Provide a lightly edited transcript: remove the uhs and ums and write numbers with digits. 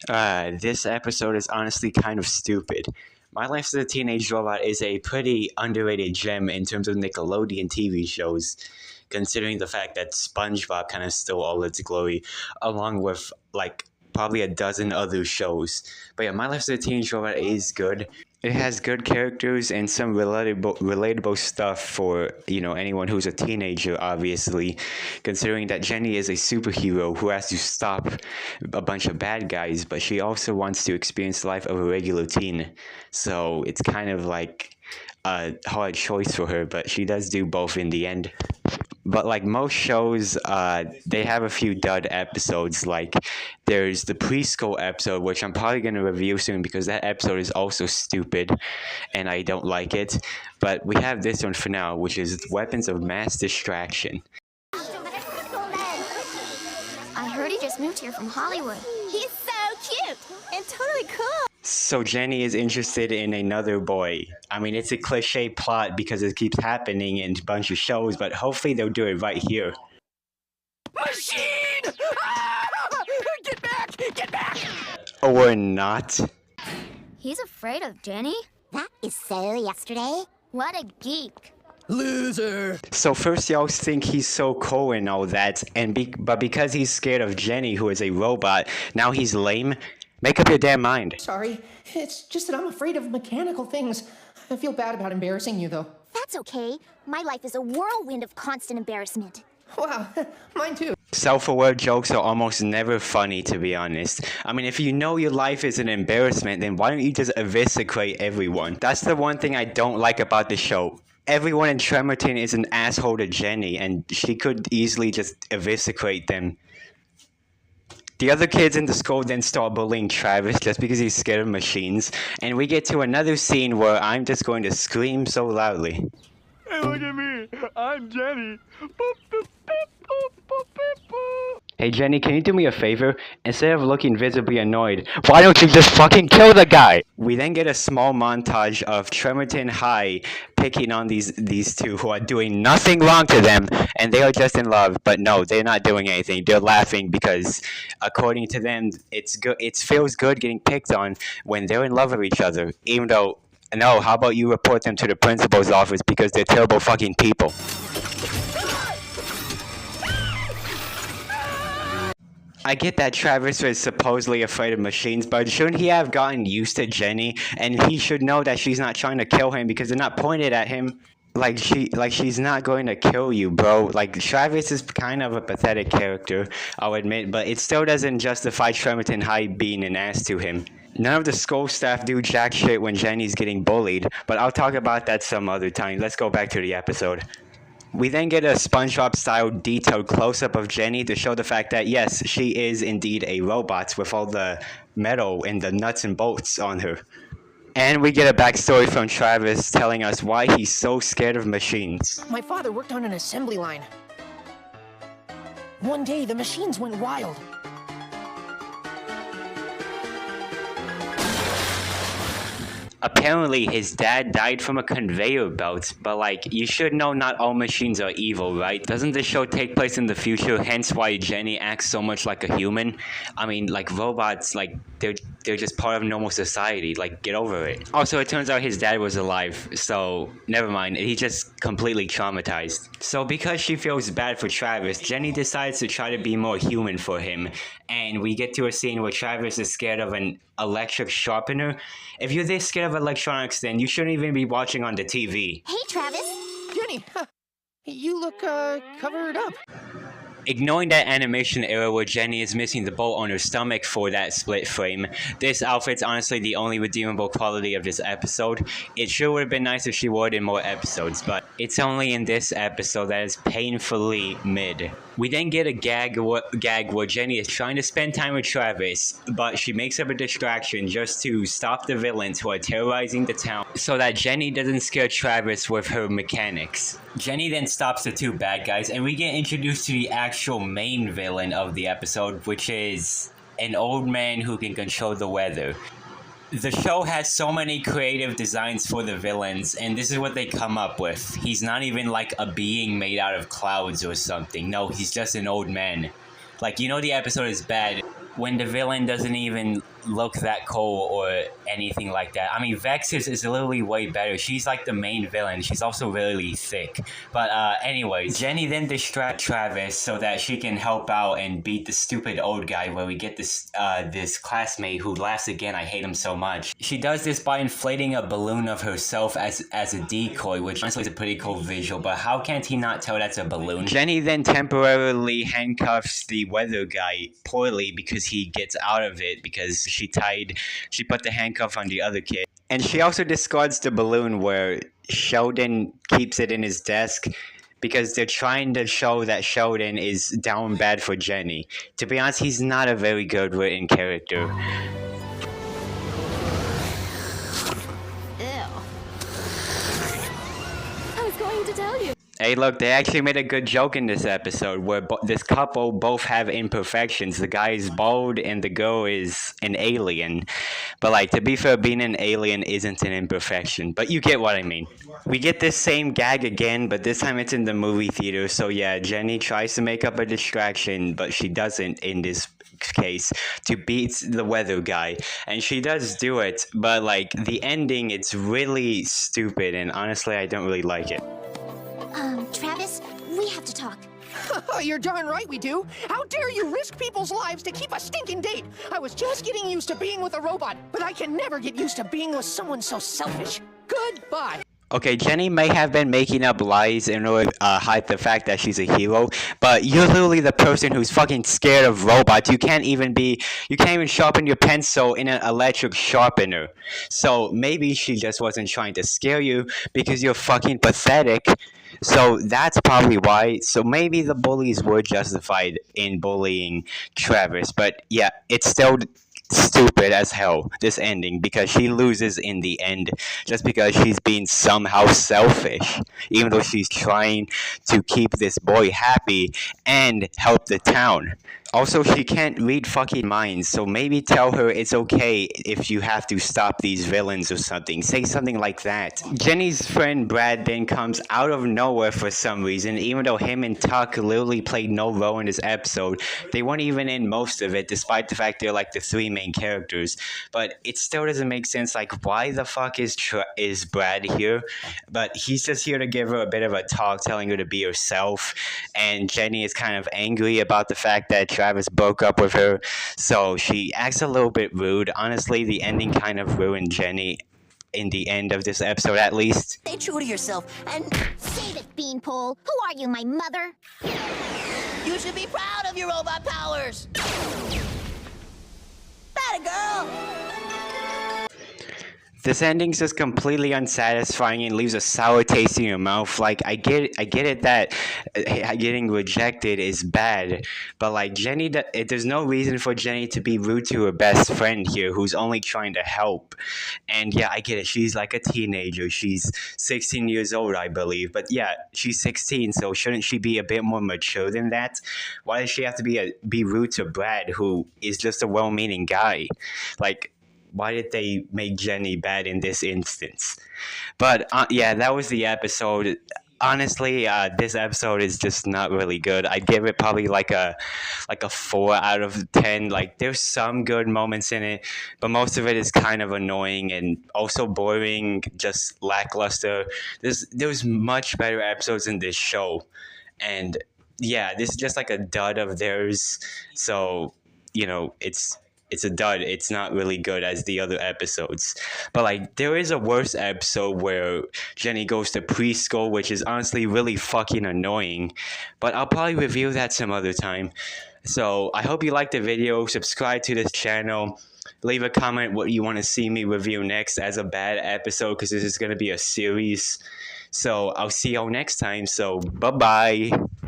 This episode is honestly kind of stupid. My Life as a Teenage Robot is a pretty underrated gem in terms of Nickelodeon TV shows, considering the fact that SpongeBob kind of stole all its glory, along with like probably a dozen other shows. But yeah, My Life as a Teenage Robot is good. It has good characters and some relatable stuff for anyone who's a teenager. Obviously, considering that Jenny is a superhero who has to stop a bunch of bad guys, but she also wants to experience the life of a regular teen. So it's kind of like a hard choice for her, but she does do both in the end. But like most shows, they have a few dud episodes. Like there's the preschool episode, which I'm probably going to review soon because that episode is also stupid and I don't like it. But we have this one for now, which is Weapons of Mass Distraction. I heard he just moved here from Hollywood. He's so cute and totally cool. So Jenny is interested in another boy. I mean, it's a cliche plot because it keeps happening in a bunch of shows, but hopefully they'll do it right here. Machine! Ah! Get back! Get back! Or not. He's afraid of Jenny? That is so yesterday. What a geek. Loser! So first y'all think he's so cool and all that, but because he's scared of Jenny, who is a robot, now he's lame? Make up your damn mind. Sorry, it's just that I'm afraid of mechanical things. I feel bad about embarrassing you, though. That's okay. My life is a whirlwind of constant embarrassment. Wow, mine too. Self-aware jokes are almost never funny, to be honest. I mean, if you know your life is an embarrassment, then why don't you just eviscerate everyone? That's the one thing I don't like about the show. Everyone in Tremerton is an asshole to Jenny, and she could easily just eviscerate them. The other kids in the school then start bullying Travis just because he's scared of machines, and we get to another scene where I'm just going to scream so loudly. Hey, look at me! I'm Jenny! Hey Jenny, can you do me a favor? Instead of looking visibly annoyed, why don't you just fucking kill the guy? We then get a small montage of Tremerton High picking on these two who are doing nothing wrong to them, and they are just in love. But no, they're not doing anything. They're laughing because, according to them, it's good. It feels good getting picked on when they're in love with each other. Even though, no, how about you report them to the principal's office because they're terrible fucking people. I get that Travis was supposedly afraid of machines, but shouldn't he have gotten used to Jenny? And he should know that she's not trying to kill him because they're not pointed at him. Like she's not going to kill you, bro. Like Travis is kind of a pathetic character, I'll admit, but it still doesn't justify Tremerton High being an ass to him. None of the school staff do jack shit when Jenny's getting bullied, but I'll talk about that some other time. Let's go back to the episode. We then get a SpongeBob-style detailed close-up of Jenny to show the fact that, yes, she is indeed a robot with all the metal and the nuts and bolts on her. And we get a backstory from Travis telling us why he's so scared of machines. My father worked on an assembly line. One day, the machines went wild. Apparently, his dad died from a conveyor belt, but like, you should know not all machines are evil, right? Doesn't the show take place in the future, hence why Jenny acts so much like a human? I mean, like, robots, like, they're just part of normal society, like, get over it. Also, it turns out his dad was alive, so never mind, he's just completely traumatized. So because she feels bad for Travis, Jenny decides to try to be more human for him, and we get to a scene where Travis is scared of an electric sharpener. If you're this scared of electronics, then you shouldn't even be watching on the TV. Hey, Travis. Jenny, you look, covered up. Ignoring that animation era where Jenny is missing the bolt on her stomach for that split frame, this outfit's honestly the only redeemable quality of this episode. It sure would have been nice if she wore it in more episodes, but it's only in this episode that is painfully mid. We then get a gag where Jenny is trying to spend time with Travis, but she makes up a distraction just to stop the villains who are terrorizing the town so that Jenny doesn't scare Travis with her mechanics. Jenny then stops the two bad guys, and we get introduced to the actual main villain of the episode, which is an old man who can control the weather. The show has so many creative designs for the villains, and this is what they come up with. He's not even like a being made out of clouds or something. No, he's just an old man. Like, you know the episode is bad when the villain doesn't even look that cool or anything like that. I mean, Vex is literally way better. She's like the main villain. She's also really thick. But anyways, Jenny then distracts Travis so that she can help out and beat the stupid old guy, where we get this this classmate who laughs again. I hate him so much. She does this by inflating a balloon of herself as a decoy, which honestly is a pretty cool visual, but how can't he not tell that's a balloon? Jenny then temporarily handcuffs the weather guy poorly because he gets out of it because she put the handcuff on the other kid. And she also discards the balloon where Sheldon keeps it in his desk because they're trying to show that Sheldon is down bad for Jenny. To be honest, he's not a very good written character. Ew. I was going to tell you. Hey, look, they actually made a good joke in this episode where this couple both have imperfections. The guy is bald and the girl is an alien. But, like, to be fair, being an alien isn't an imperfection. But you get what I mean. We get this same gag again, but this time it's in the movie theater. So, yeah, Jenny tries to make up a distraction, but she doesn't in this case to beat the weather guy. And she does do it, but, like, the ending, it's really stupid. And honestly, I don't really like it. Travis, we have to talk. You're darn right we do. How dare you risk people's lives to keep a stinking date? I was just getting used to being with a robot, but I can never get used to being with someone so selfish. Goodbye. Okay, Jenny may have been making up lies in order to hide the fact that she's a hero, but you're literally the person who's fucking scared of robots. You can't even sharpen your pencil in an electric sharpener. So maybe she just wasn't trying to scare you because you're fucking pathetic. So that's probably why. So maybe the bullies were justified in bullying Travis, but yeah, it's still stupid as hell, this ending, because she loses in the end just because she's being somehow selfish, even though she's trying to keep this boy happy and help the town. Also, she can't read fucking minds, so maybe tell her it's okay if you have to stop these villains or something. Say something like that. Jenny's friend Brad then comes out of nowhere for some reason, even though him and Tuck literally played no role in this episode. They weren't even in most of it, despite the fact they're like the three main characters. But it still doesn't make sense, like, why the fuck is Brad here? But he's just here to give her a bit of a talk, telling her to be herself, and Jenny is kind of angry about the fact that Travis broke up with her, so she acts a little bit rude. Honestly, the ending kind of ruined Jenny in the end of this episode, at least. Stay true to yourself and Save it, Beanpole. Who are you, my mother? you should be proud of your robot powers. That a girl. This ending's just completely unsatisfying and leaves a sour taste in your mouth. Like, I get it that getting rejected is bad, but like Jenny, there's no reason for Jenny to be rude to her best friend here, who's only trying to help. And yeah, I get it. She's like a teenager. She's 16 years old, I believe. But yeah, she's 16, so shouldn't she be a bit more mature than that? Why does she have to be rude to Brad, who is just a well-meaning guy? Like, why did they make Jenny bad in this instance? But yeah, that was the episode. Honestly, this episode is just not really good. I'd give it probably like a 4 out of 10. Like, there's some good moments in it, but most of it is kind of annoying and also boring, just lackluster. There's much better episodes in this show, and yeah, this is just like a dud of theirs. So, you know, it's a dud. It's not really good as the other episodes. But like, there is a worse episode where Jenny goes to preschool, which is honestly really fucking annoying. But I'll probably review that some other time. So I hope you liked the video. Subscribe to this channel. Leave a comment what you want to see me review next as a bad episode, because this is going to be a series. So I'll see y'all next time. So bye-bye.